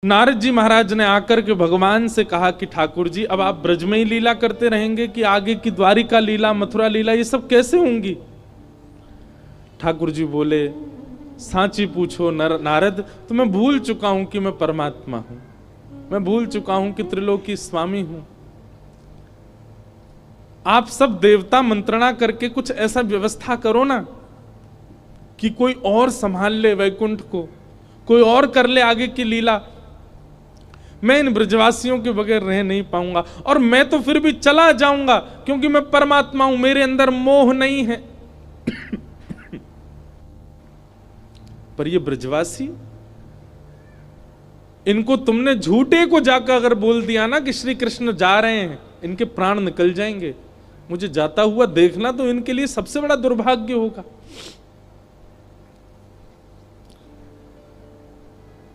नारद जी महाराज ने आकर के भगवान से कहा कि ठाकुर जी अब आप ब्रज में ही लीला करते रहेंगे कि आगे की द्वारिका लीला, मथुरा लीला ये सब कैसे होंगी? ठाकुर जी बोले, सांची पूछो नारद, तो मैं भूल चुका हूं कि मैं परमात्मा हूं, मैं भूल चुका हूं कि त्रिलोकी स्वामी हूं। आप सब देवता मंत्रणा करके कुछ ऐसा व्यवस्था करो ना कि कोई और संभाल ले वैकुंठ को, कोई और कर ले आगे की लीला। मैं इन ब्रजवासियों के बगैर रह नहीं पाऊंगा, और मैं तो फिर भी चला जाऊंगा क्योंकि मैं परमात्मा हूं, मेरे अंदर मोह नहीं है। पर ये ब्रजवासी, इनको तुमने झूठे को जाकर अगर बोल दिया ना कि श्री कृष्ण जा रहे हैं, इनके प्राण निकल जाएंगे। मुझे जाता हुआ देखना तो इनके लिए सबसे बड़ा दुर्भाग्य होगा।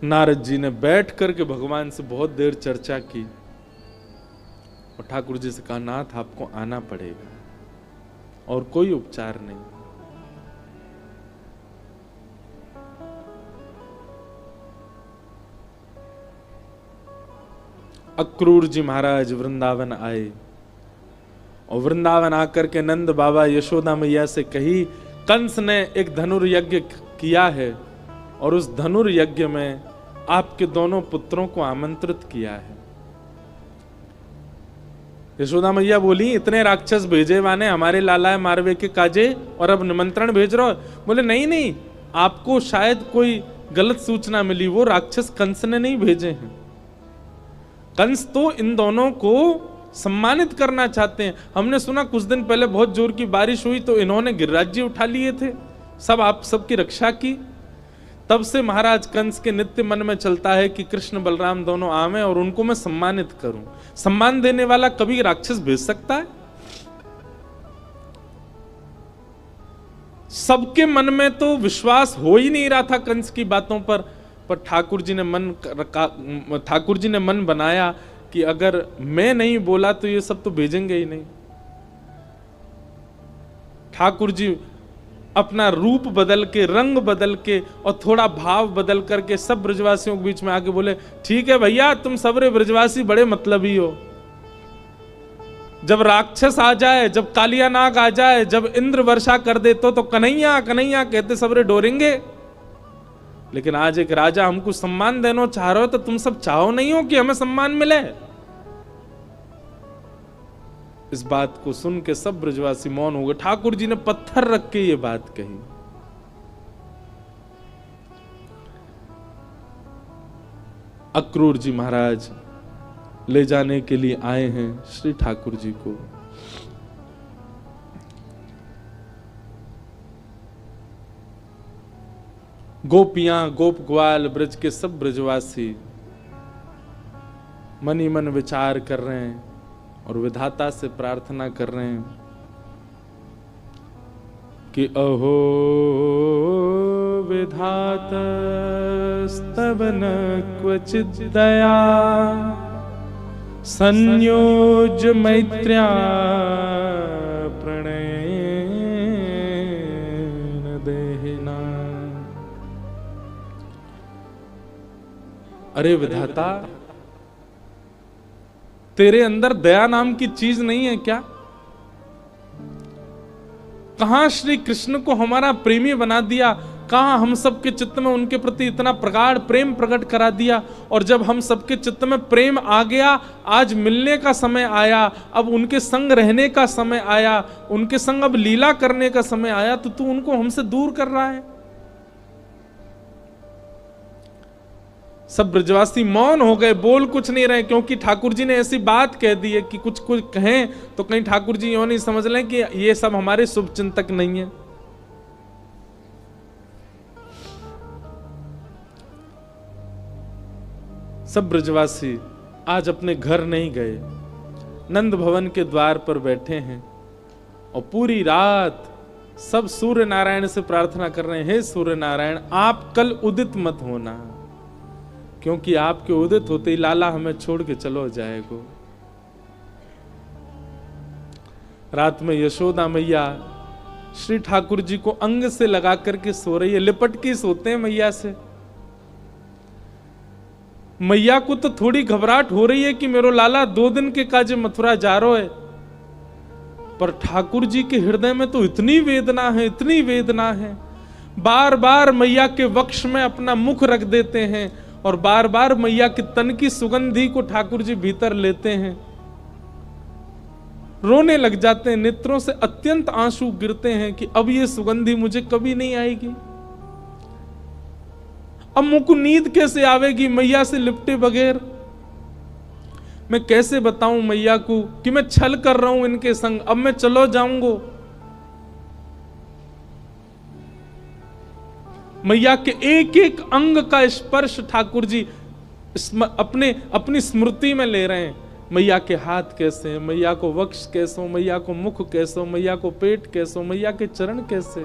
नारद जी ने बैठ करके भगवान से बहुत देर चर्चा की और ठाकुर जी से कहा, नाथ आपको आना पड़ेगा और कोई उपचार नहीं। अक्रूर जी महाराज वृंदावन आए और वृंदावन आकर के नंद बाबा यशोदा मैया से कही, कंस ने एक धनुर्यज्ञ किया है और उस धनुर्यज्ञ में आपके दोनों पुत्रों को आमंत्रित किया है। यशोदा मैया बोली, इतने राक्षस भेजे वाने हमारे लाला मारवे के काजे और अब निमंत्रण भेज रहे हो? बोले नहीं नहीं, आपको शायद कोई गलत सूचना मिली, वो राक्षस कंस ने नहीं भेजे हैं। कंस तो इन दोनों को सम्मानित करना चाहते हैं। हमने सुना कुछ दिन पहले बहुत जोर की बारिश हुई तो इन्होंने गिरिराज्य उठा लिए थे, सब आप सबकी रक्षा की। तब से महाराज कंस के नित्य मन में चलता है कि कृष्ण बलराम दोनों आवे और उनको मैं सम्मानित करूं। सम्मान देने वाला कभी राक्षस भेज सकता है? सबके मन में तो विश्वास हो ही नहीं रहा था कंस की बातों पर ठाकुर जी ने मन बनाया कि अगर मैं नहीं बोला तो ये सब तो भेजेंगे ही नहीं। ठाकुर जी अपना रूप बदल के, रंग बदल के और थोड़ा भाव बदल करके सब ब्रजवासियों के बीच में आके बोले, ठीक है भैया, तुम सबरे ब्रजवासी बड़े मतलबी हो। जब राक्षस आ जाए, जब कालिया नाग आ जाए, जब इंद्र वर्षा कर दे तो कन्हैया कन्हैया कहते सबरे डोरेंगे। लेकिन आज एक राजा हमको सम्मान देना चाह रहे हो तो तुम सब चाहो नहीं हो कि हमें सम्मान मिले? इस बात को सुन के सब ब्रजवासी मौन हो गए। ठाकुर जी ने पत्थर रख के ये बात कही। अक्रूर जी महाराज ले जाने के लिए आए हैं श्री ठाकुर जी को। गोपियां, गोप ग्वाल, ब्रज के सब ब्रजवासी मन ही मन विचार कर रहे हैं और विधाता से प्रार्थना कर रहे हैं कि अहो विधातस्तवन क्वचित् दया संयोज मैत्र्या प्रणयेन देहिना। अरे विधाता, तेरे अंदर दया नाम की चीज नहीं है क्या? कहां श्री कृष्ण को हमारा प्रेमी बना दिया, कहां हम सबके चित्त में उनके प्रति इतना प्रगाढ़ प्रेम प्रकट करा दिया। और जब हम सबके चित्त में प्रेम आ गया, आज मिलने का समय आया, अब उनके संग रहने का समय आया, उनके संग अब लीला करने का समय आया, तो तू उनको हमसे दूर कर रहा है। सब ब्रजवासी मौन हो गए, बोल कुछ नहीं रहे, क्योंकि ठाकुर जी ने ऐसी बात कह दी है कि कुछ कहें तो कहीं ठाकुर जी यूं नहीं समझ लें कि ये सब हमारे शुभ चिंतक नहीं है। सब ब्रजवासी आज अपने घर नहीं गए, नंद भवन के द्वार पर बैठे हैं और पूरी रात सब सूर्य नारायण से प्रार्थना कर रहे हैं, हे सूर्य नारायण, आप कल उदित मत होना, क्योंकि आपके उदित होते ही लाला हमें छोड़ के चलो जाएगो। रात में यशोदा मैया श्री ठाकुर जी को अंग से लगा करके सो रही है, लिपट के सोते हैं मैया से। मैया को तो थोड़ी घबराहट हो रही है कि मेरो लाला 2 दिन के काजे मथुरा जा रहा है, पर ठाकुर जी के हृदय में तो इतनी वेदना है, इतनी वेदना है। बार बार मैया के वक्ष में अपना मुख रख देते हैं और बार बार मैया के तन की सुगंधी को ठाकुर जी भीतर लेते हैं, रोने लग जाते हैं, नेत्रों से अत्यंत आंसू गिरते हैं कि अब ये सुगंधी मुझे कभी नहीं आएगी। अब मुझको नींद कैसे आवेगी मैया से लिपटे बगैर? मैं कैसे बताऊं मैया को कि मैं छल कर रहा हूं इनके संग, अब मैं चलो जाऊंगा। मैया के एक एक अंग का स्पर्श ठाकुर जी अपनी स्मृति में ले रहे हैं। मैया के हाथ कैसे हैं, मैया को वक्ष कैसो, मैया को मुख कैसो, मैया को पेट कैसो, मैया के चरण कैसे,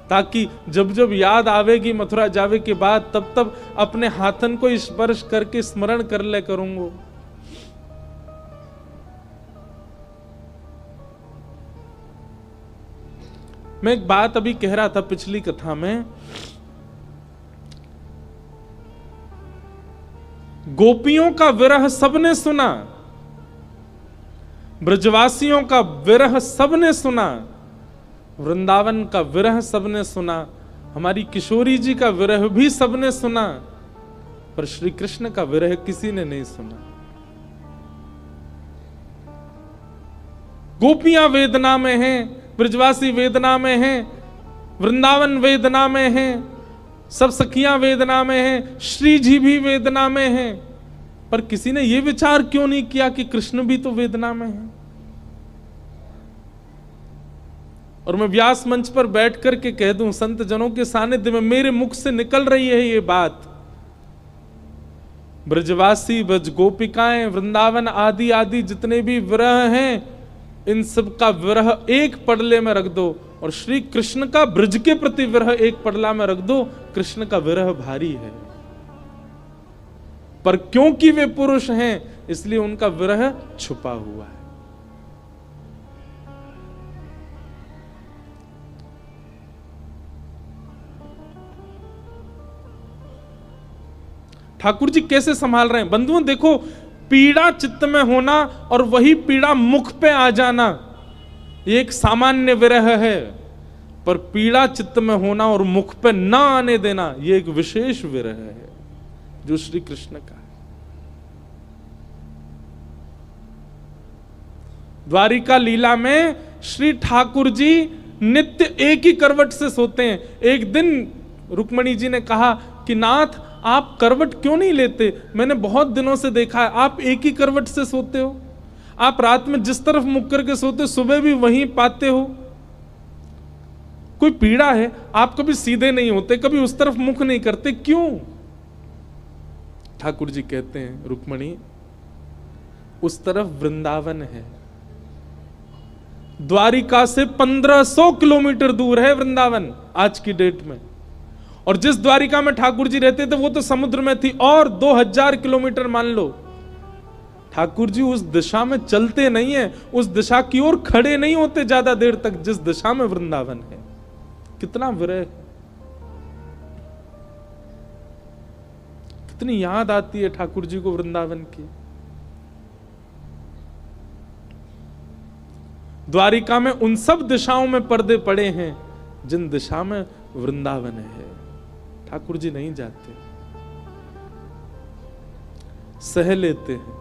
ताकि जब जब याद आवेगी मथुरा जावे के बाद तब तब अपने हाथन को स्पर्श करके स्मरण कर ले करूंगा। मैं एक बात अभी कह रहा था पिछली कथा में, गोपियों का विरह सबने सुना, ब्रजवासियों का विरह सबने सुना, वृंदावन का विरह सबने सुना, हमारी किशोरी जी का विरह भी सबने सुना, पर श्री कृष्ण का विरह किसी ने नहीं सुना। गोपियां वेदना में हैं, ब्रजवासी वेदना में हैं, वृंदावन वेदना में हैं, सब सखियां वेदना में हैं, श्री जी भी वेदना में हैं, पर किसी ने यह विचार क्यों नहीं किया कि कृष्ण भी तो वेदना में है? और मैं व्यास मंच पर बैठ करके कह दूं, संत जनों के सानिध्य में मेरे मुख से निकल रही है ये बात, ब्रजवासी, ब्रज गोपिकाएं, वृंदावन आदि आदि जितने भी विरह हैं, इन सब का विरह एक पड़ले में रख दो और श्री कृष्ण का ब्रज के प्रति विरह एक पड़ला में रख दो। कृष्ण का विरह भारी है, पर क्योंकि वे पुरुष हैं इसलिए उनका विरह छुपा हुआ है। ठाकुर जी कैसे संभाल रहे हैं बंधुओं, देखो, पीड़ा चित्त में होना और वही पीड़ा मुख पे आ जाना ये एक सामान्य विरह है, पर पीड़ा चित्त में होना और मुख पे ना आने देना ये एक विशेष विरह है जो श्री कृष्ण का है। द्वारिका लीला में श्री ठाकुर जी नित्य एक ही करवट से सोते हैं। एक दिन रुक्मणी जी ने कहा कि नाथ आप करवट क्यों नहीं लेते, मैंने बहुत दिनों से देखा है आप एक ही करवट से सोते हो, आप रात में जिस तरफ मुख करके सोते सुबह भी वहीं पाते हो, कोई पीड़ा है? आप कभी सीधे नहीं होते, कभी उस तरफ मुख नहीं करते, क्यों? ठाकुर जी कहते हैं रुक्मणी, उस तरफ वृंदावन है, द्वारिका से 1500 किलोमीटर दूर है वृंदावन आज की डेट में, और जिस द्वारिका में ठाकुर जी रहते थे वो तो समुद्र में थी, और 2000 किलोमीटर मान लो। ठाकुर जी उस दिशा में चलते नहीं है, उस दिशा की ओर खड़े नहीं होते ज्यादा देर तक जिस दिशा में वृंदावन है। कितना विरह, कितनी याद आती है ठाकुर जी को वृंदावन की। द्वारिका में उन सब दिशाओं में पर्दे पड़े हैं जिन दिशा में वृंदावन है। ठाकुर जी नहीं जाते, सह लेते हैं।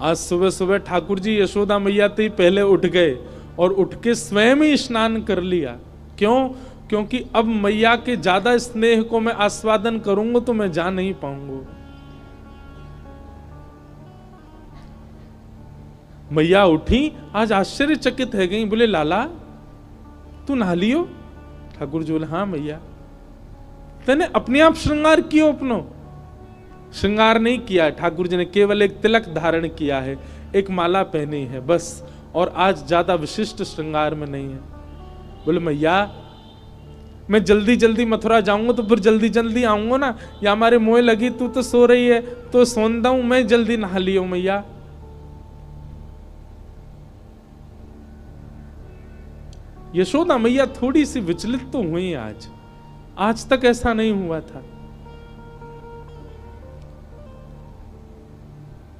आज सुबह सुबह ठाकुर जी यशोदा मैया से पहले उठ गए और उठ के स्वयं ही स्नान कर लिया। क्यों? क्योंकि अब मैया के ज्यादा स्नेह को मैं आस्वादन करूंगा तो मैं जा नहीं पाऊंगा। मैया उठी, आज आश्चर्यचकित है गई, बोले लाला तू नहा लियो? ठाकुर जी बोले हाँ मैया। तेने अपने आप श्रृंगार कियो? अपनो श्रृंगार नहीं किया, ठाकुर जी ने केवल एक तिलक धारण किया है, एक माला पहनी है बस, और आज ज्यादा विशिष्ट श्रृंगार में नहीं है। बोले मैया मैं जल्दी जल्दी मथुरा जाऊंगा तो फिर जल्दी जल्दी आऊंगा ना, या हमारे मोह लगी, तू तो सो रही है तो सोंदा हूं, मैं जल्दी नहा लियो मैया। यशोदा मैया थोड़ी सी विचलित तो हुई आज तक ऐसा नहीं हुआ था।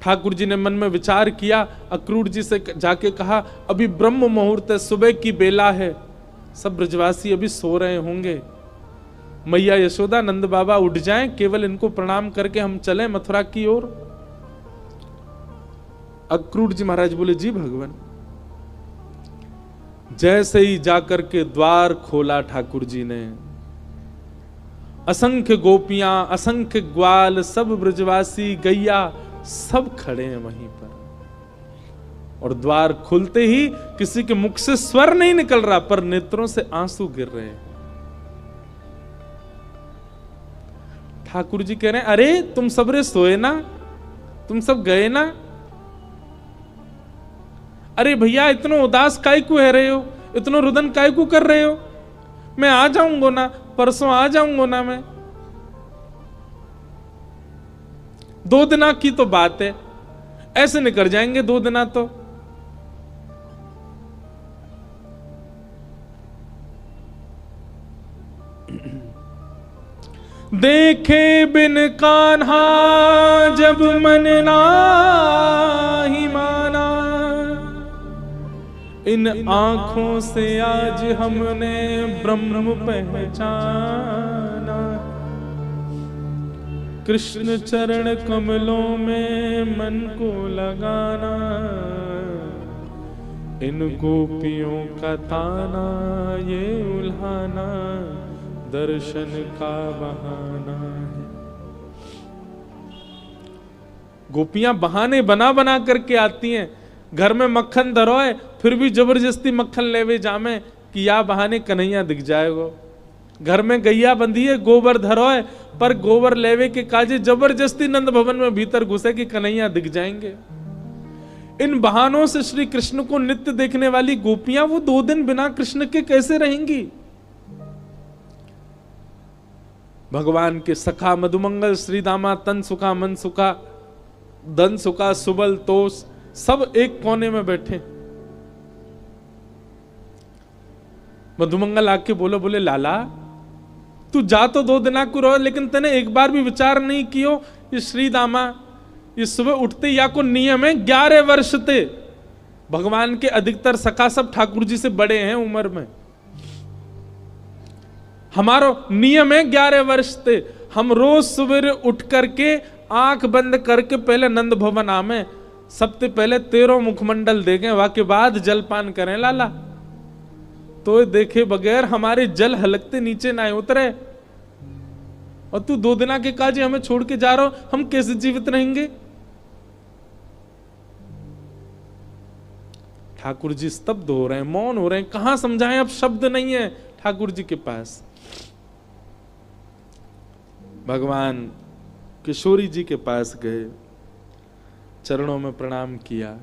ठाकुर जी ने मन में विचार किया, अक्रूर जी से जाके कहा, अभी ब्रह्म मुहूर्त है, सुबह की बेला है, सब ब्रजवासी अभी सो रहे होंगे, मैया यशोदा नंद बाबा उठ जाएं, केवल इनको प्रणाम करके हम चलें मथुरा की ओर। अक्रूर जी महाराज बोले, जी भगवान। जैसे ही जाकर के द्वार खोला ठाकुर जी ने, असंख्य गोपियां, असंख्य ग्वाल, सब ब्रजवासी, गैया, सब खड़े हैं वहीं पर। और द्वार खुलते ही किसी के मुख से स्वर नहीं निकल रहा, पर नेत्रों से आंसू गिर रहे हैं। ठाकुर जी कह रहे हैं, अरे तुम सबरे सोए ना, तुम सब गए ना? अरे भैया इतना उदास काय को है रहे हो, इतना रुदन काय को कर रहे हो? मैं आ जाऊंगा ना, परसों आ जाऊंगा ना मैं। 2 दिना की तो बात है, ऐसे निकल जाएंगे 2 दिना तो। देखे बिन कान्हा जब मन नाही माना, इन आंखों से आज हमने ब्रह्म पहचाना। कृष्ण चरण कमलों में मन को लगाना, इन गोपियों का ताना ये उल्हाना, दर्शन का बहाना है। गोपियां बहाने बना बना करके आती हैं। घर में मक्खन धरोए फिर भी जबरदस्ती मक्खन लेवे जामे कि या बहाने कन्हैया दिख जाएगो। घर में गैया बंधी है, गोबर धरोए, पर गोबर लेवे के काजे जबरदस्ती नंद भवन में भीतर घुसे कि कन्हैया दिख जाएंगे। इन बहानों से श्री कृष्ण को नित्य देखने वाली गोपियां वो 2 दिन बिना कृष्ण के कैसे रहेंगी? भगवान के सखा मधुमंगल श्री दामा तन सुखा मन सुखा धन सुखा सुबल तोष सब एक कोने में बैठे। मधुमंगल आके बोले लाला तू जा तो 2 दिना को रहो, लेकिन तने एक बार भी विचार नहीं कियो ये श्री दामा ये सुबह उठते या को नियम है 11 वर्ष ते भगवान के अधिकतर सखा सब ठाकुर जी से बड़े हैं उम्र में। हमारो नियम है 11 वर्ष ते हम रोज सवेरे उठ करके आंख बंद करके पहले नंद भवन आमे, सबसे पहले 13 मुखमंडल देखें, वाके बाद जलपान करें लाला। तो देखे बगैर हमारे जल हलकते नीचे ना उतरे। और तू 2 दिना के काजे हमें छोड़ के जा रहा हो, हम कैसे जीवित रहेंगे? ठाकुर जी स्तब्ध हो रहे हैं, मौन हो रहे हैं, कहां समझाएं, अब शब्द नहीं है ठाकुर जी के पास। भगवान किशोरी जी के पास गए, चरणों में प्रणाम किया।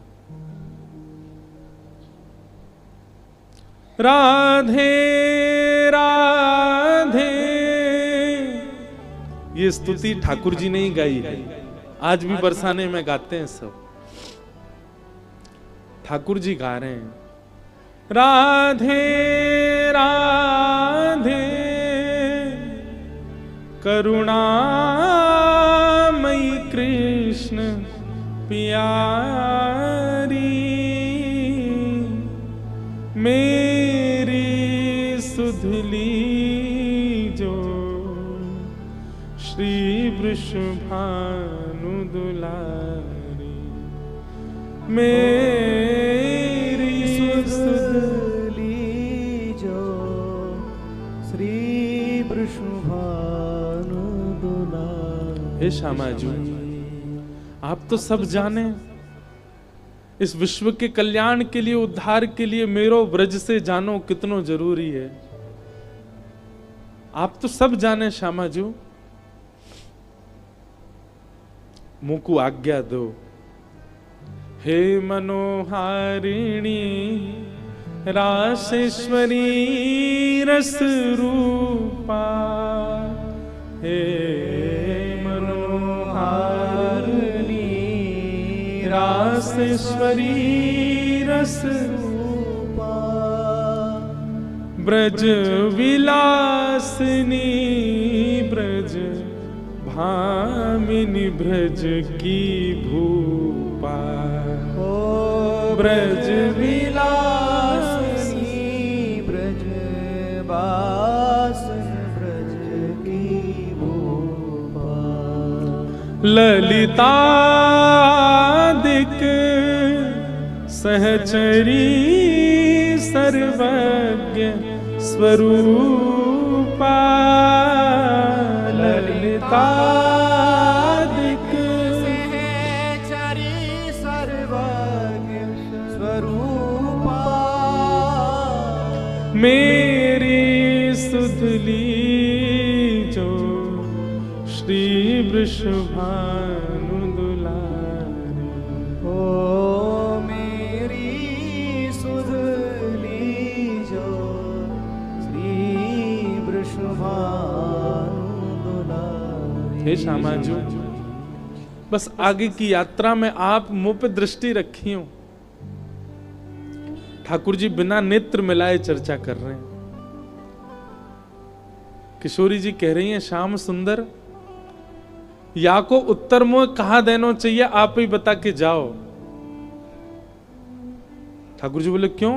राधे राधे, ये स्तुति ठाकुर जी ने ही गाई है, आज भी बरसाने में गाते हैं सब। ठाकुर जी गा रहे हैं राधे राधे करुणामयी कृष्ण प्यारी, मेरी सुधली जो श्री वृषभानु दुलारी, मेरी सुधली जो श्री वृषभानु दुलारी। हे श्यामा जी, आप तो सब जाने, इस विश्व के कल्याण के लिए, उद्धार के लिए मेरो ब्रज से जानो कितनो जरूरी है। आप तो सब जाने श्यामा जी, मुझको आज्ञा दो। हे मनोहारिणी रासेश्वरी रस रूपा, हे रासेश्वरी रस रूपा, ब्रज विलासिनी ब्रज भामिनी ब्रज की भूपा, ओ ब्रज विलासिनी ब्रज बासन ब्रज की भूपा। ललितादिक सहचरी सर्वज्ञ स्वरूपा, ललितादिक सहचरी सर्वज्ञ स्वरूपा। मेरी सुधली जो श्री वृषभानु दुलारी, ओ मेरी सुधली जो श्री वृषभानु दुलारी। हे श्यामाजू, बस आगे की यात्रा में आप मुंह पे दृष्टि रखी हो। ठाकुर जी बिना नेत्र मिलाए चर्चा कर रहे हैं। किशोरी जी कह रही हैं, श्याम सुंदर या को उत्तर मुंह कहां देना चाहिए, आप ही बता के जाओ। ठाकुर जी बोले क्यों?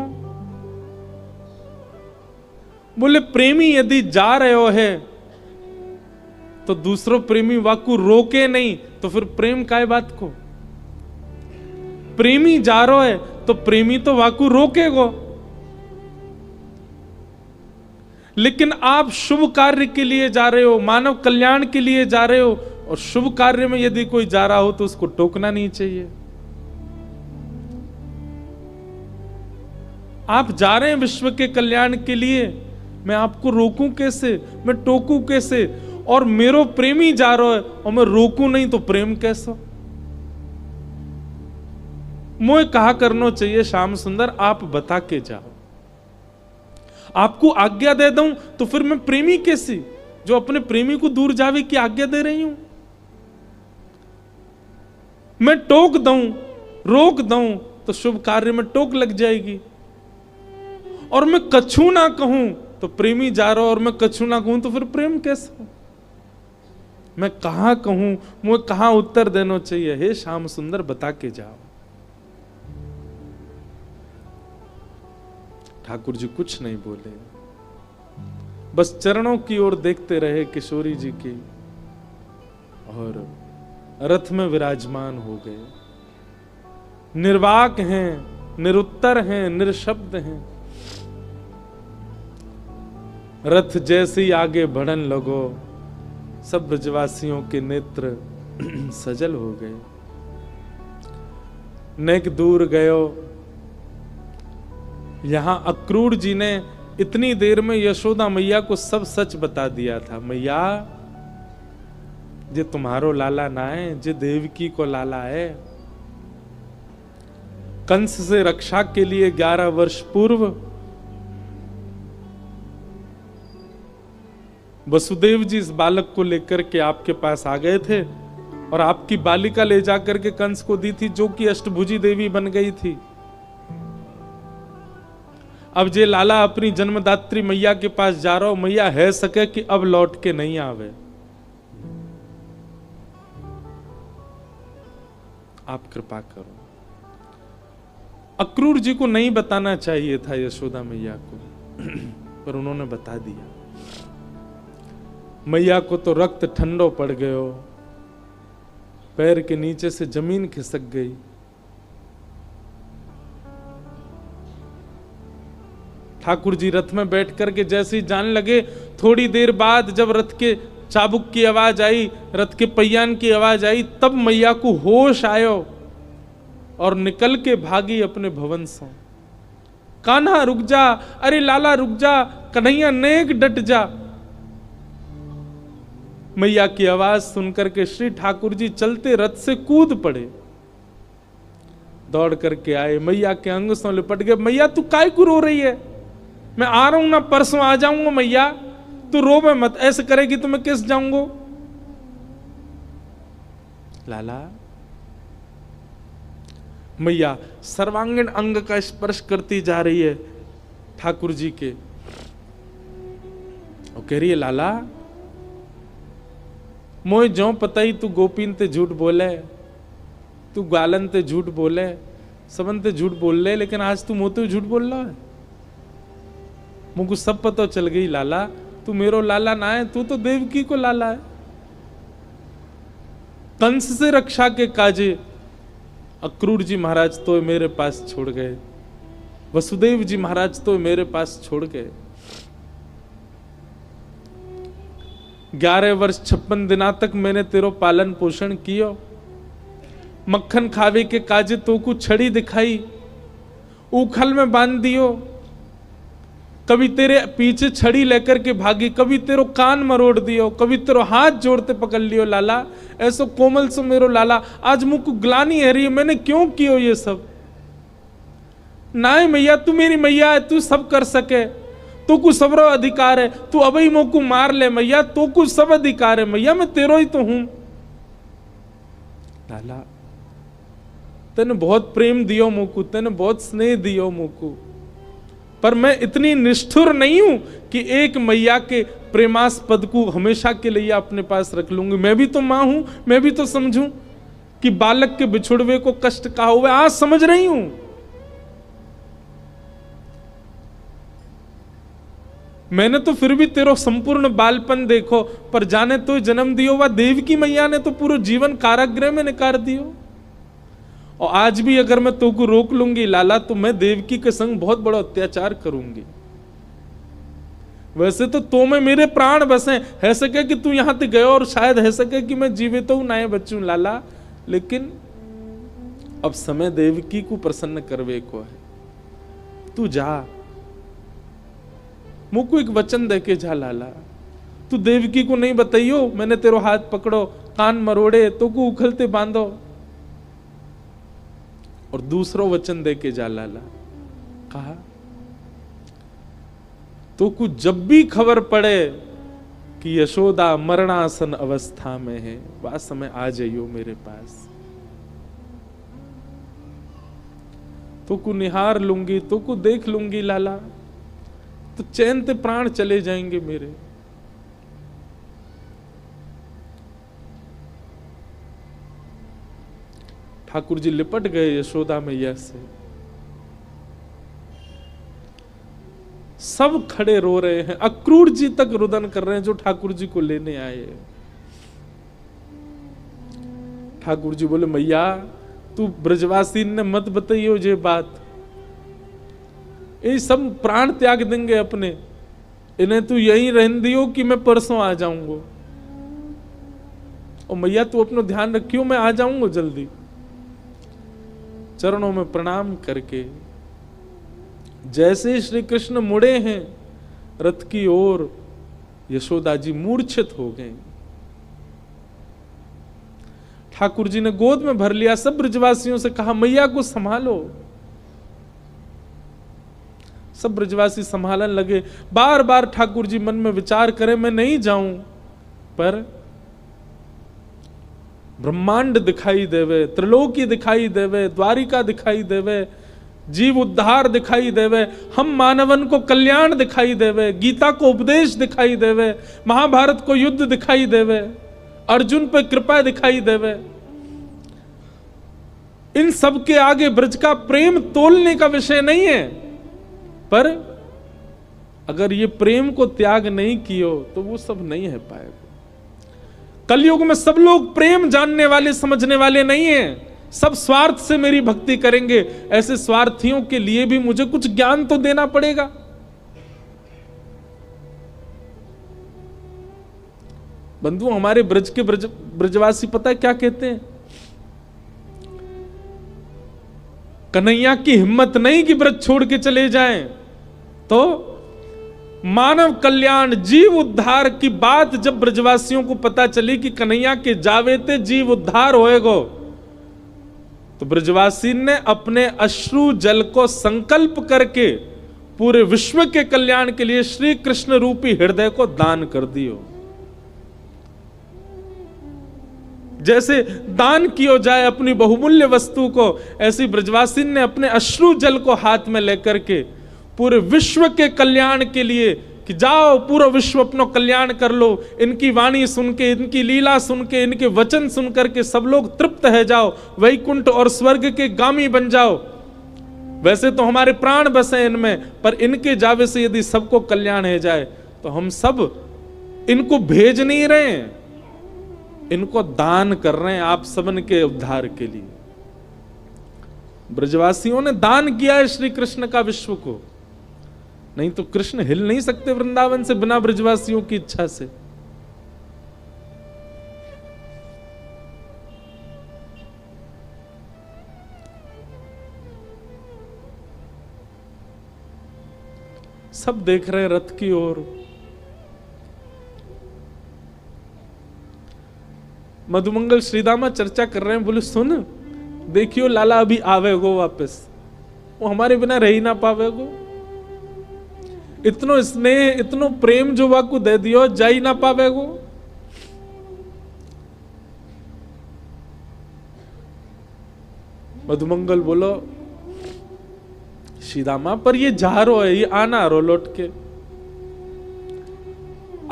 बोले प्रेमी यदि जा रहे हो है तो दूसरों प्रेमी वाकु रोके नहीं, तो फिर प्रेम काय बात को? प्रेमी जा रहा है तो प्रेमी तो वाकु रोकेगो। लेकिन आप शुभ कार्य के लिए जा रहे हो, मानव कल्याण के लिए जा रहे हो, और शुभ कार्य में यदि कोई जा रहा हो तो उसको टोकना नहीं चाहिए। आप जा रहे हैं विश्व के कल्याण के लिए, मैं आपको रोकूं कैसे, मैं टोकूं कैसे? और मेरो प्रेमी जा रहा है और मैं रोकूं नहीं तो प्रेम कैसा? मुझे कहा करना चाहिए श्याम सुंदर, आप बता के जाओ। आपको आज्ञा दे दूं तो फिर मैं प्रेमी कैसी, जो अपने प्रेमी को दूर जावे की आज्ञा दे रही हूं? मैं टोक दूं, रोक दूं तो शुभ कार्य में टोक लग जाएगी। और मैं कछु ना कहूं तो प्रेमी जा रहा, और मैं कछु ना कहूं तो फिर प्रेम कैसा? मैं कहां कहूं, मुझे कहां उत्तर देना चाहिए? हे श्याम सुंदर बता के जाओ। ठाकुर जी कुछ नहीं बोले, बस चरणों की ओर देखते रहे किशोरी जी की, और रथ में विराजमान हो गए। निर्वाक हैं, निरुत्तर हैं, निरशब्द हैं। रथ जैसे ही आगे बढ़न लगो, सब ब्रजवासियों के नेत्र सजल हो गए। नेक दूर गयो। यहां अक्रूर जी ने इतनी देर में यशोदा मैया को सब सच बता दिया था। मैया, जे तुम्हारो लाला ना है, जे देवकी को लाला है। कंस से रक्षा के लिए 11 वर्ष पूर्व वसुदेव जी इस बालक को लेकर के आपके पास आ गए थे, और आपकी बालिका ले जाकर के कंस को दी थी, जो कि अष्टभुजी देवी बन गई थी। अब जे लाला अपनी जन्मदात्री मैया के पास जा रहा हो, मैया है सके कि अब लौट के नहीं आवे। आप कृपा करो। अक्रूर जी को नहीं बताना चाहिए था यशोदा मैया को, पर उन्होंने बता दिया। मैया को तो रक्त ठंडो पड़ गयो, पैर के नीचे से जमीन खिसक गई। ठाकुर जी रथ में बैठ करके जैसे ही जाने लगे, थोड़ी देर बाद जब रथ के चाबुक की आवाज आई, रथ के पहियान की आवाज आई, तब मैया को होश आयो और निकल के भागी अपने भवन से। कान्हा रुक जा, अरे लाला रुक जा, कन्हैया नेक डट जा। मैया की आवाज सुनकर के श्री ठाकुर जी चलते रथ से कूद पड़े, दौड़ करके आए, मैया के अंग से लिपट गए। मैया तू काय को रो रही है? मैं आ रहा हूं ना, परसों आ जाऊंगा। मैया तू रोवे मत, ऐसे करेगी तो मैं किस जाऊंगा? लाला, मैया सर्वांगीण अंग का स्पर्श करती जा रही है ठाकुर जी के, और कह रही है लाला मोए ज्यों पता ही तू गोपीन ते झूठ बोले, तू गालन ते झूठ बोले, सबन ते झूठ बोल ले, लेकिन आज तू मोते झूठ बोल रहा है। मुझको सब पता चल गई लाला, तू मेरो लाला ना है, तू तो देवकी को लाला है। कंस से रक्षा के काजे अक्रूर जी महाराज तो मेरे पास छोड़ गए, वसुदेव जी महाराज तो मेरे पास छोड़ गए। 11 वर्ष 56 दिना तक मैंने तेरो पालन पोषण कियो, मक्खन खावे के काजे तो को छड़ी दिखाई, उखल में बांध दियो, कभी तेरे पीछे छड़ी लेकर के भागी, कभी तेरो कान मरोड़ दियो, कभी तेरो हाथ जोड़ते पकड़ लियो लाला, ऐसो कोमल सो मेरो लाला। आज मुझको ग्लानी है रही है, मैंने क्यों कियो ये सब? नाय मैया, तू मेरी मैया है, तू सब कर सके, तो कुछ सबरो अधिकार है, तू अबई मोकू मार ले मैया, तो कुछ सब अधिकार है मैया, मैं तेरो ही तो हूं। लाला तेने बहुत प्रेम दियो मोकू, तेने बहुत स्नेह दियो मोकू, पर मैं इतनी निष्ठुर नहीं हूं कि एक मैया के प्रेमास्पद को हमेशा के लिए अपने पास रख लूंगी। मैं भी तो मां हूं, मैं भी तो समझूं कि बालक के बिछुड़वे को कष्ट कहा हुआ, आज समझ रही हूं। मैंने तो फिर भी तेरो संपूर्ण बालपन देखो, पर जाने तो जन्म दियो वा देवकी मैया ने तो पूरा जीवन कारागृह में निकाल दियो। और आज भी अगर मैं तो को रोक लूंगी लाला, तो मैं देवकी के संग बहुत बड़ा अत्याचार करूंगी। वैसे तो में मेरे प्राण बसे, है सके कि तू यहां तक गयो और शायद है सके कि मैं जीवित हूं ना बचूं लाला, लेकिन अब समय देवकी को प्रसन्न करवे को है। तू जा, मुझको एक वचन देके जा लाला, तू देवकी को नहीं बताइयो मैंने तेरो हाथ पकड़ो, कान मरोड़े, तो को उखलते बांधो। और दूसरो वचन देके जा लाला, कहा तो को जब भी खबर पड़े कि यशोदा मरणासन अवस्था में है, वह समय आ जाइयो मेरे पास, तो को निहार लूंगी, तो को देख लूंगी लाला, तो चैन ते प्राण चले जाएंगे मेरे। ठाकुर जी लिपट गए यशोदा मैया से, सब खड़े रो रहे हैं, अक्रूर जी तक रुदन कर रहे हैं जो ठाकुर जी को लेने आए। ठाकुर जी बोले मैया तू ब्रजवासी ने मत बताइयो ये बात, ये सब प्राण त्याग देंगे अपने, इन्हें तू यहीं रहने दियो कि मैं परसों आ जाऊंगा। और मैया तू अपना ध्यान रखियो, मैं आ जाऊंगा जल्दी। चरणों में प्रणाम करके जैसे श्री कृष्ण मुड़े हैं रथ की ओर, यशोदा जी मूर्छित हो गए। ठाकुर जी ने गोद में भर लिया, सब ब्रजवासियों से कहा मैया को संभालो। सब ब्रजवासी संभालन लगे। बार बार ठाकुर जी मन में विचार करें मैं नहीं जाऊं, पर ब्रह्मांड दिखाई देवे, त्रिलोकी दिखाई देवे, द्वारिका दिखाई देवे, जीव उद्धार दिखाई देवे, हम मानवन को कल्याण दिखाई देवे, गीता को उपदेश दिखाई देवे, महाभारत को युद्ध दिखाई देवे, अर्जुन पे कृपा दिखाई देवे। इन सब के आगे ब्रज का प्रेम तोलने का विषय नहीं है, पर अगर ये प्रेम को त्याग नहीं कियो तो वो सब नहीं है पाएगा। कलयुग में सब लोग प्रेम जानने वाले समझने वाले नहीं हैं, सब स्वार्थ से मेरी भक्ति करेंगे। ऐसे स्वार्थियों के लिए भी मुझे कुछ ज्ञान तो देना पड़ेगा। बंधु हमारे ब्रज के ब्रजवासी पता है क्या कहते हैं? कन्हैया की हिम्मत नहीं कि ब्रज छोड़ के चले जाएं, तो मानव कल्याण जीव उद्धार की बात जब ब्रजवासियों को पता चली कि कन्हैया के जावेते जीव उद्धार होएगो, तो ब्रजवासी ने अपने अश्रु जल को संकल्प करके पूरे विश्व के कल्याण के लिए श्री कृष्ण रूपी हृदय को दान कर दियो। जैसे दान किया जाए अपनी बहुमूल्य वस्तु को, ऐसी ब्रजवासी ने अपने अश्रु जल को हाथ में लेकर के पूरे विश्व के कल्याण के लिए कि जाओ पूरा विश्व अपना कल्याण कर लो, इनकी वाणी सुन के, इनकी लीला सुन के, इनके वचन सुन करके सब लोग तृप्त है जाओ, वैकुंठ और स्वर्ग के गामी बन जाओ। वैसे तो हमारे प्राण बसे इनमें, पर इनके जावे से यदि सबको कल्याण है जाए तो हम सब इनको भेज नहीं रहे हैं, इनको दान कर रहे हैं आप सबन के उद्धार के लिए। ब्रजवासियों ने दान किया है श्री कृष्ण का विश्व को, नहीं तो कृष्ण हिल नहीं सकते वृंदावन से बिना ब्रजवासियों की इच्छा से। सब देख रहे हैं रथ की ओर। मधुमंगल श्रीदामा चर्चा कर रहे हैं, बोले सुन देखियो लाला अभी आवेगो वापस, वो हमारे बिना रह ही ना पावेगो। इतनो स्नेह इतनो प्रेम जो वाकू दे दियो, जा ही ना पावेगो। मधुमंगल बोलो श्रीदामा पर ये जा रो है, ये आना रो लौट के।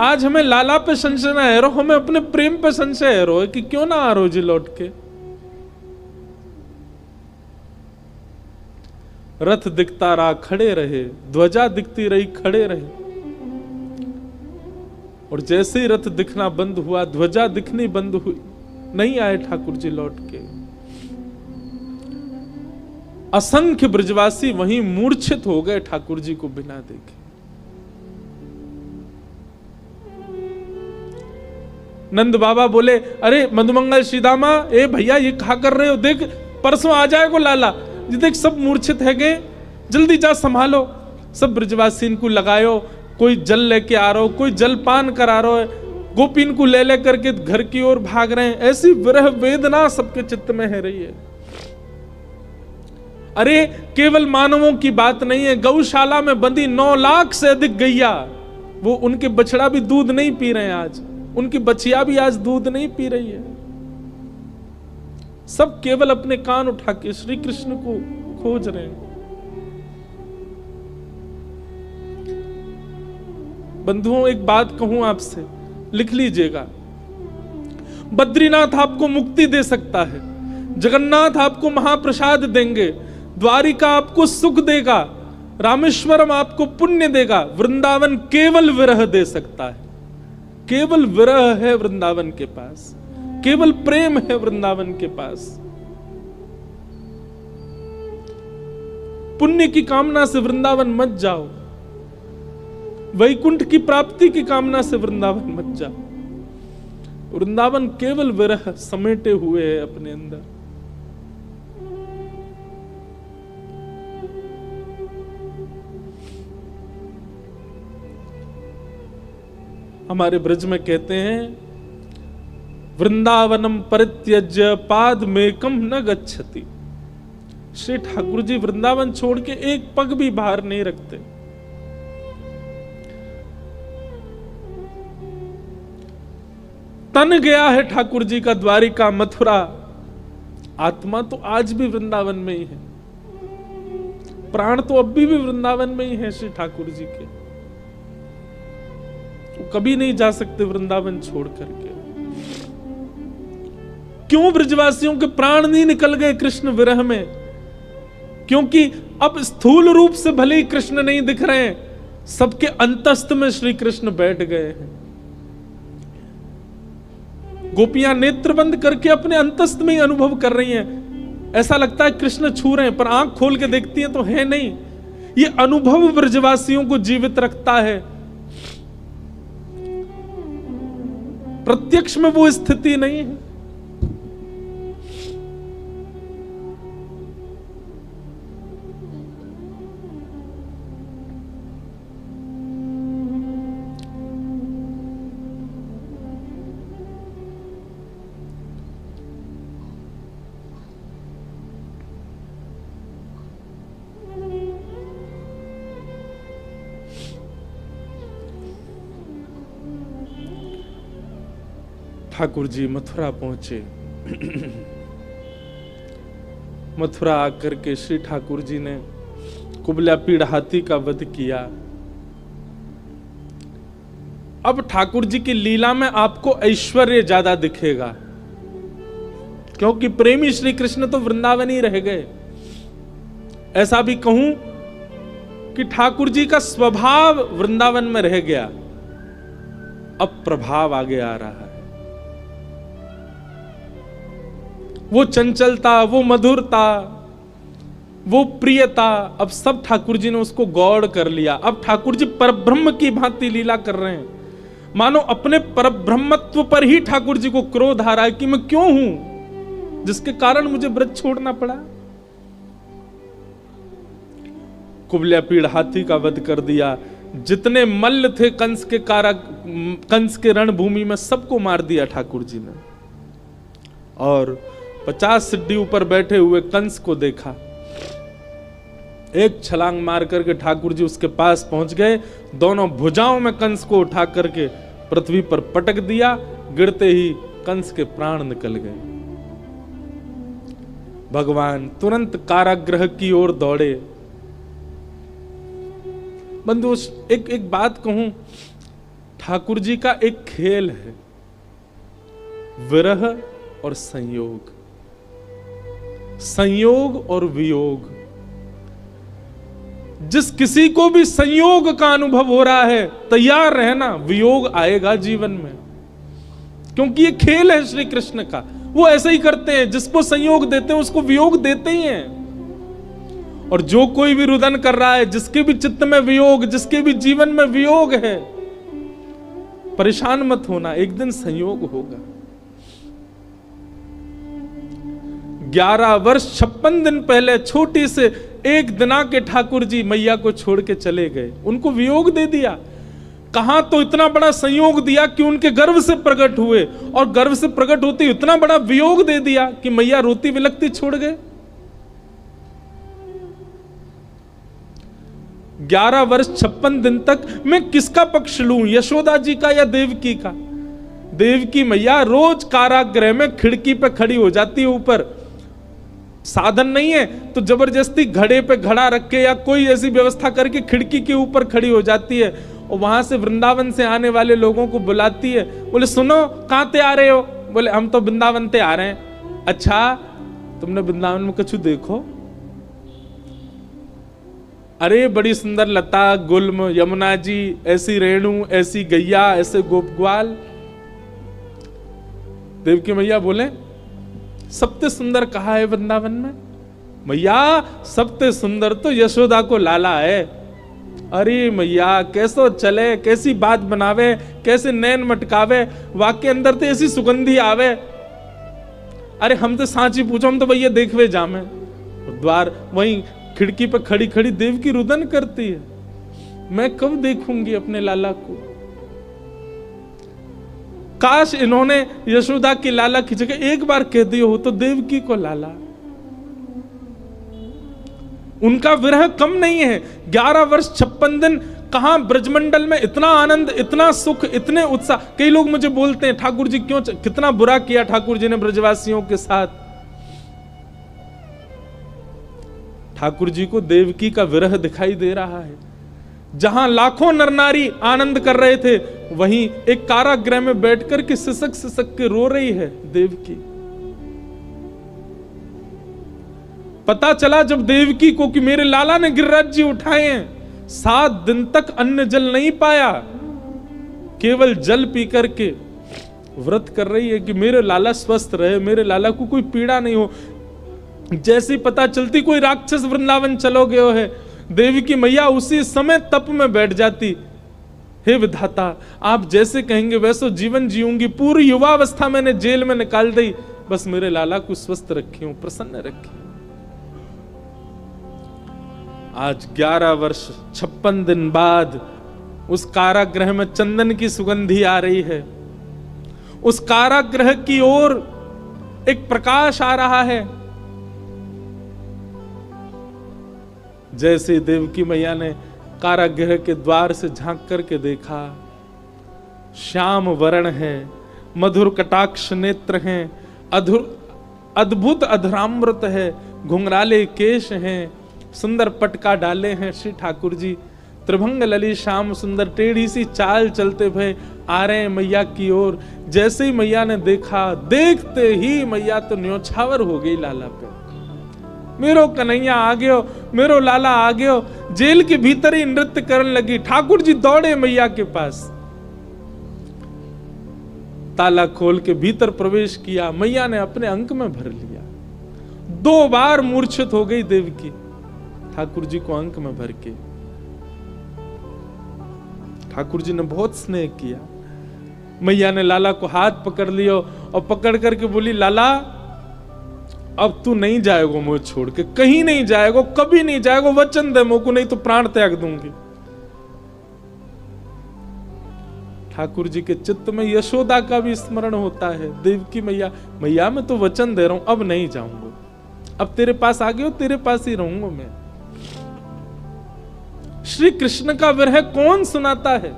आज हमें लाला पे संशय ना है रो, हमें अपने प्रेम पे संशय है रो कि क्यों ना आ रो जी लौट के। रथ दिखता रहा खड़े रहे, ध्वजा दिखती रही खड़े रहे, और जैसे ही रथ दिखना बंद हुआ, ध्वजा दिखनी बंद हुई, नहीं आए ठाकुर जी लौट के। असंख्य ब्रजवासी वहीं मूर्छित हो गए ठाकुर जी को बिना देखे। नंद बाबा बोले अरे मधुमंगल श्रीदामा, ए भैया ये कहा कर रहे हो, देख परसों आ जाएगा लाला जी, देख सब मूर्छित है गए, जल्दी जा संभालो। सब ब्रजवासी इनको लगायो, कोई जल लेके आ रहा हो, कोई जल पान करा रहा है, गोपी इनको ले ले करके घर की ओर भाग रहे हैं। ऐसी विरह वेदना सबके चित्त में है रही है। अरे केवल मानवों की बात नहीं है, गौशाला में बंदी 9 लाख से अधिक गैया, वो उनके बछड़ा भी दूध नहीं पी रहे हैं आज, उनकी बछिया भी आज दूध नहीं पी रही है। सब केवल अपने कान उठा के श्री कृष्ण को खोज रहे हैं। बंधुओं एक बात कहूं आपसे, लिख लीजिएगा, बद्रीनाथ आपको मुक्ति दे सकता है, जगन्नाथ आपको महाप्रसाद देंगे, द्वारिका आपको सुख देगा, रामेश्वरम आपको पुण्य देगा, वृंदावन केवल विरह दे सकता है। केवल विरह है वृंदावन के पास, केवल प्रेम है वृंदावन के पास। पुण्य की कामना से वृंदावन मत जाओ, वैकुंठ की प्राप्ति की कामना से वृंदावन मत जाओ। वृंदावन केवल विरह समेटे हुए है अपने अंदर। हमारे ब्रज में कहते हैं वृंदावनम परित्यज्य पादमेकम न गच्छति। श्री ठाकुर जी वृंदावन छोड़ के एक पग भी बाहर नहीं रखते। तन गया है ठाकुर जी का द्वारिका मथुरा, आत्मा तो आज भी वृंदावन में ही है, प्राण तो अब भी वृंदावन में ही है श्री ठाकुर जी के। वो कभी नहीं जा सकते वृंदावन छोड़ करके। क्यों ब्रजवासियों के प्राण नहीं निकल गए कृष्ण विरह में? क्योंकि अब स्थूल रूप से भले ही कृष्ण नहीं दिख रहे हैं, सबके अंतस्थ में श्री कृष्ण बैठ गए हैं। गोपियां नेत्र बंद करके अपने अंतस्थ में ही अनुभव कर रही हैं। ऐसा लगता है कृष्ण छू रहे हैं, पर आंख खोल के देखती हैं तो है नहीं। ये अनुभव ब्रजवासियों को जीवित रखता है। प्रत्यक्ष में वो स्थिति नहीं है। ठाकुर जी मथुरा पहुंचे। मथुरा आकर के श्री ठाकुर जी ने कुबला पीड़ हाथी का वध किया। अब ठाकुर जी की लीला में आपको ऐश्वर्य ज्यादा दिखेगा, क्योंकि प्रेमी श्री कृष्ण तो वृंदावन ही रह गए। ऐसा भी कहूं कि ठाकुर जी का स्वभाव वृंदावन में रह गया, अब प्रभाव आगे आ रहा है। वो चंचलता, वो मधुरता, वो प्रियता, अब सब ठाकुर जी ने उसको गौड़ कर लिया। अब ठाकुर जी परब्रह्म की भांति लीला कर रहे हैं, मानो अपने परब्रह्मत्व पर ही ठाकुर जी को क्रोध आ रहा है कि मैं क्यों हूं जिसके कारण मुझे ब्रज छोड़ना पड़ा। कुबल्या पीड़ हाथी का वध कर दिया, जितने मल्ल थे कंस के कंस के रणभूमि में सबको मार दिया ठाकुर जी ने। और 50 सिड्डी ऊपर बैठे हुए कंस को देखा, एक छलांग मार करके ठाकुर जी उसके पास पहुंच गए, दोनों भुजाओं में कंस को उठा करके पृथ्वी पर पटक दिया, गिरते ही कंस के प्राण निकल गए। भगवान तुरंत कारागृह की ओर दौड़े। बंधु एक बात कहूं, ठाकुर जी का एक खेल है, विरह और संयोग, संयोग और वियोग। जिस किसी को भी संयोग का अनुभव हो रहा है, तैयार रहना, वियोग आएगा जीवन में, क्योंकि ये खेल है श्री कृष्ण का। वो ऐसे ही करते हैं, जिसको संयोग देते हैं उसको वियोग देते ही हैं। और जो कोई भी रुदन कर रहा है, जिसके भी चित्त में वियोग, जिसके भी जीवन में वियोग है, परेशान मत होना, एक दिन संयोग होगा। 11 वर्ष 56 दिन पहले छोटी से एक दिना के ठाकुर जी मैया को छोड़ के चले गए, उनको वियोग दे दिया। कहां तो इतना बड़ा संयोग दिया कि उनके गर्भ से प्रकट हुए, और गर्भ से प्रकट होते इतना बड़ा वियोग दे दिया कि मैया रोती विलखती छोड़ गए। 11 वर्ष 56 दिन तक मैं किसका पक्ष लूं, यशोदा जी का या देवकी का? देवकी मैया रोज कारागृह में खिड़की पे खड़ी हो जाती है, ऊपर साधन नहीं है तो जबरदस्ती घड़े पे घड़ा रख के या कोई ऐसी व्यवस्था करके खिड़की के ऊपर खड़ी हो जाती है, और वहां से वृंदावन से आने वाले लोगों को बुलाती है। बोले सुनो, कहां ते आ रहे हो? बोले हम तो वृंदावन ते आ रहे हैं। अच्छा, तुमने वृंदावन में कुछ देखो? अरे बड़ी सुंदर लता गुल्म, यमुना जी, ऐसी रेणु, ऐसी गैया, ऐसे गोप ग्वाल। देवकी मैया बोले सबसे सुंदर कहा है वृंदावन में? मैया सबसे सुंदर तो यशोदा को लाला है। अरे मैया कैसो चले, कैसी बात बनावे, कैसे नैन मटकावे, वाक्य अंदर तो ऐसी सुगंधी आवे। अरे हम तो सांची पूछो, हम तो भैया देखवे जामे। द्वार वहीं खिड़की पर खड़ी खड़ी देवकी रुदन करती है, मैं कब देखूंगी अपने लाला को? काश इन्होंने यशोदा की लाला की जगह एक बार कह दिया हो तो देवकी को लाला। उनका विरह कम नहीं है। 11 वर्ष 56 दिन कहां ब्रजमंडल में इतना आनंद, इतना सुख, इतने उत्साह। कई लोग मुझे बोलते हैं ठाकुर जी क्यों, कितना बुरा किया ठाकुर जी ने ब्रजवासियों के साथ। ठाकुर जी को देवकी का विरह दिखाई दे रहा है। जहां लाखों नर नारी आनंद कर रहे थे, वहीं एक कारागृह में बैठकर के सिसक सिसक के रो रही है देवकी। पता चला जब देवकी को कि मेरे लाला ने गिरिराज जी उठाए हैं, 7 दिन तक अन्न जल नहीं पाया, केवल जल पी करके व्रत कर रही है कि मेरे लाला स्वस्थ रहे, मेरे लाला को कोई पीड़ा नहीं हो। जैसी पता चलती कोई राक्षस वृंदावन चलो गयो है, देवी की मैया उसी समय तप में बैठ जाती। हे विधाता, आप जैसे कहेंगे वैसो जीवन जीऊंगी, पूरी युवावस्था मैंने जेल में निकाल दी, बस मेरे लाला को स्वस्थ रखी हूं, प्रसन्न रखी। आज 11 वर्ष 56 दिन बाद उस कारागृह में चंदन की सुगंधी आ रही है। उस कारागृह की ओर एक प्रकाश आ रहा है। जैसे देवकी मैया ने कारागृह के द्वार से झांक करके देखा, श्याम वर्ण है, मधुर कटाक्ष नेत्र हैं, अद्भुत अधरामृत है, घुंघराले केश हैं, सुंदर पटका डाले हैं श्री ठाकुर जी। त्रिभंग ललित श्याम सुंदर टेढ़ी सी चाल चलते भय आ रहे हैं मैया की ओर। जैसे ही मैया ने देखा, देखते ही मैया तो न्योछावर हो गई लाला पे। मेरो कन्हैया आ गयो, मेरो लाला आ गयो। जेल के भीतर ही नृत्य करने लगी। ठाकुर जी दौड़े मैया के पास, ताला खोल के भीतर प्रवेश किया। मैया ने अपने अंक में भर लिया। 2 बार मूर्छित हो गई देवकी, ठाकुर जी को अंक में भर के। ठाकुर जी ने बहुत स्नेह किया। मैया ने लाला को हाथ पकड़ लियो और पकड़ करके बोली, लाला अब तू नहीं जाएगो मुझे छोड़ के, कहीं नहीं जाएगो, कभी नहीं जाएगो, वचन दे मुझको, नहीं तो प्राण त्याग दूंगी। ठाकुर जी के चित्त में यशोदा का भी स्मरण होता है। देवकी मैया, मैया मैं तो वचन दे रहा हूं, अब नहीं जाऊंगा, अब तेरे पास आ गया, तेरे पास ही रहूंगा मैं। श्री कृष्ण का विरह कौन सुनाता है?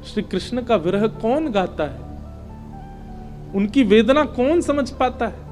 श्री कृष्ण का विरह कौन गाता है? उनकी वेदना कौन समझ पाता है?